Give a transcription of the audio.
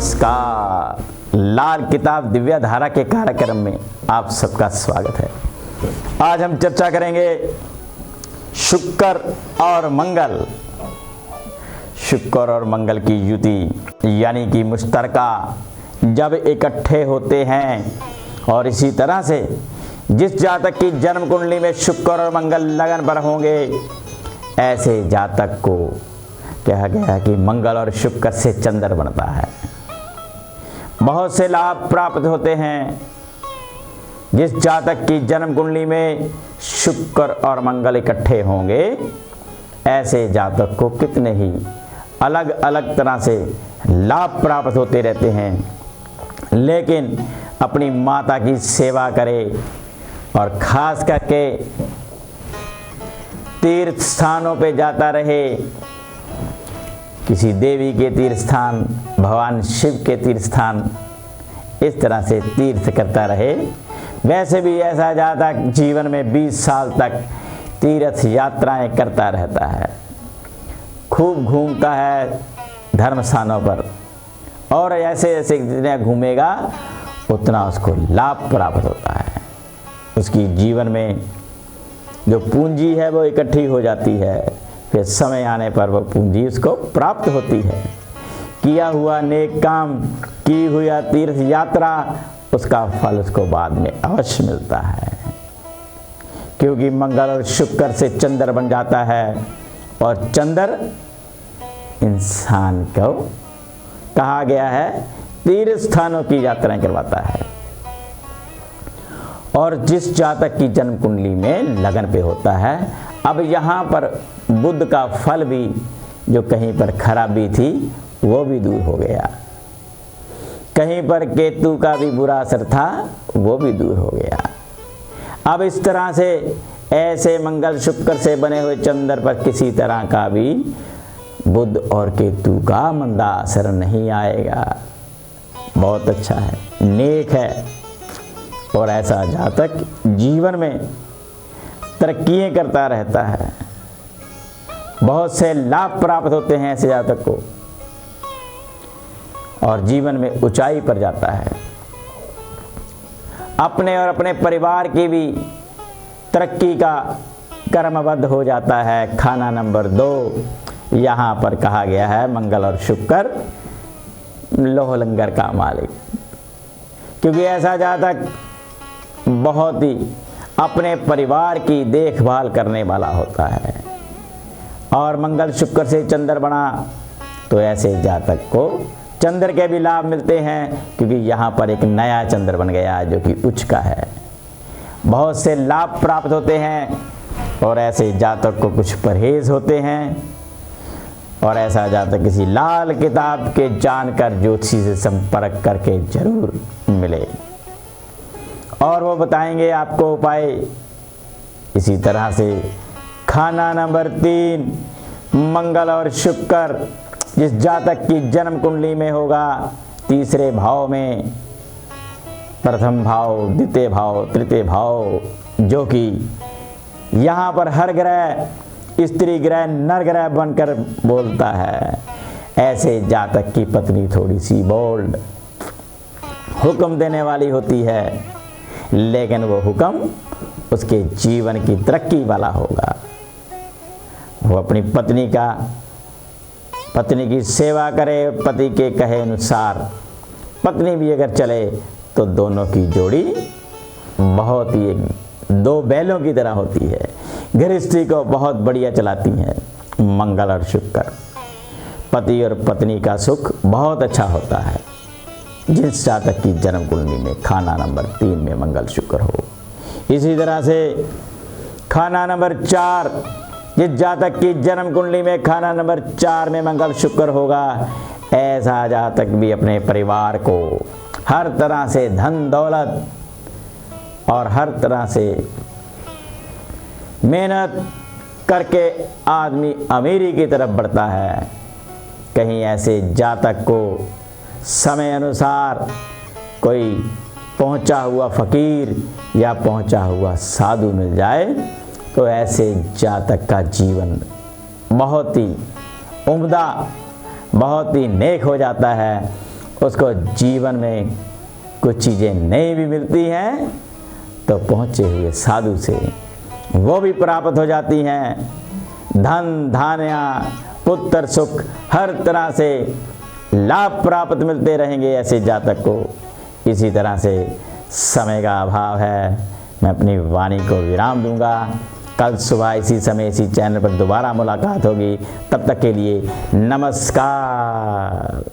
नमस्कार। लाल किताब दिव्या धारा के कार्यक्रम में आप सबका स्वागत है। आज हम चर्चा करेंगे शुक्र और मंगल। शुक्र और मंगल की युति यानी कि मुश्तरका जब इकट्ठे होते हैं, और इसी तरह से जिस जातक की जन्म कुंडली में शुक्र और मंगल लगन पर होंगे, ऐसे जातक को कहा गया है कि मंगल और शुक्र से चंद्र बनता है। बहुत से लाभ प्राप्त होते हैं। जिस जातक की जन्म कुंडली में शुक्र और मंगल इकट्ठे होंगे, ऐसे जातक को कितने ही अलग अलग तरह से लाभ प्राप्त होते रहते हैं। लेकिन अपनी माता की सेवा करे और खास करके तीर्थ स्थानों पे जाता रहे, किसी देवी के तीर्थ स्थान, भगवान शिव के तीर्थ स्थान, इस तरह से तीर्थ करता रहे। वैसे भी ऐसा जातक जीवन में 20 साल तक तीर्थ यात्राएं करता रहता है, खूब घूमता है धर्म स्थानों पर, और ऐसे ऐसे जितना घूमेगा उतना उसको लाभ प्राप्त होता है। उसकी जीवन में जो पूंजी है वो इकट्ठी हो जाती है, फिर समय आने पर वो पूंजी उसको प्राप्त होती है। किया हुआ नेक काम, की हुई तीर्थ यात्रा, उसका फल उसको बाद में अवश्य मिलता है। क्योंकि मंगल और शुक्र से चंद्र बन जाता है, और चंद्र इंसान को कहा गया है तीर्थ स्थानों की यात्राएं करवाता है। और जिस जातक की जन्म कुंडली में लगन पे होता है, अब यहाँ पर बुध का फल भी जो कहीं पर खराबी थी वो भी दूर हो गया, कहीं पर केतु का भी बुरा असर था वो भी दूर हो गया। अब इस तरह से ऐसे मंगल शुक्र से बने हुए चंद्र पर किसी तरह का भी बुध और केतु का मंदा असर नहीं आएगा। बहुत अच्छा है, नेक है, और ऐसा जातक जीवन में तरक्कियां करता रहता है। बहुत से लाभ प्राप्त होते हैं ऐसे जातक को, और जीवन में ऊंचाई पर जाता है। अपने और अपने परिवार की भी तरक्की का क्रमबद्ध हो जाता है। खाना नंबर 2 यहाँ पर कहा गया है मंगल और शुक्र लोह लंगर का मालिक, क्योंकि ऐसा जातक बहुत ही अपने परिवार की देखभाल करने वाला होता है। और मंगल शुक्र से चंद्र बना तो ऐसे जातक को चंद्र के भी लाभ मिलते हैं, क्योंकि यहाँ पर एक नया चंद्र बन गया जो कि उच्च का है। बहुत से लाभ प्राप्त होते हैं, और ऐसे जातक को कुछ परहेज होते हैं। और ऐसा जातक किसी लाल किताब के जानकर ज्योतिषी से संपर्क करके जरूर मिले, और वो बताएंगे आपको उपाय। इसी तरह से खाना नंबर 3 मंगल और शुक्र जिस जातक की जन्म कुंडली में होगा, तीसरे भाव में, प्रथम भाव, द्वितीय भाव, तृतीय भाव, जो कि यहाँ पर हर ग्रह स्त्री ग्रह नर ग्रह बनकर बोलता है। ऐसे जातक की पत्नी थोड़ी सी बोल्ड, हुक्म देने वाली होती है, लेकिन वो हुक्म उसके जीवन की तरक्की वाला होगा। वो अपनी पत्नी की सेवा करे, पति के कहे अनुसार। पत्नी भी अगर चले तो दोनों की जोड़ी बहुत ही 2 बैलों की तरह होती है। गृहस्थी को बहुत बढ़िया चलाती हैं मंगल और शुक्र। पति और पत्नी का सुख बहुत अच्छा होता है जिस जातक की जन्म कुंडली में खाना नंबर 3 में मंगल शुक्र हो। इसी तरह से खाना नंबर 4 जिस जातक की जन्म कुंडली में खाना नंबर 4 में मंगल शुक्र होगा, ऐसा जातक भी अपने परिवार को हर तरह से धन दौलत और हर तरह से मेहनत करके आदमी अमीरी की तरफ बढ़ता है। कहीं ऐसे जातक को समय अनुसार कोई पहुंचा हुआ फकीर या पहुंचा हुआ साधु मिल जाए, तो ऐसे जातक का जीवन बहुत ही उम्दा, बहुत ही नेक हो जाता है। उसको जीवन में कुछ चीज़ें नहीं भी मिलती हैं तो पहुँचे हुए साधु से वो भी प्राप्त हो जाती हैं। धन धान्य पुत्र सुख हर तरह से लाभ प्राप्त मिलते रहेंगे ऐसे जातक को। इसी तरह से समय का अभाव है, मैं अपनी वाणी को विराम दूंगा। कल सुबह इसी समय इसी चैनल पर दोबारा मुलाकात होगी। तब तक के लिए नमस्कार।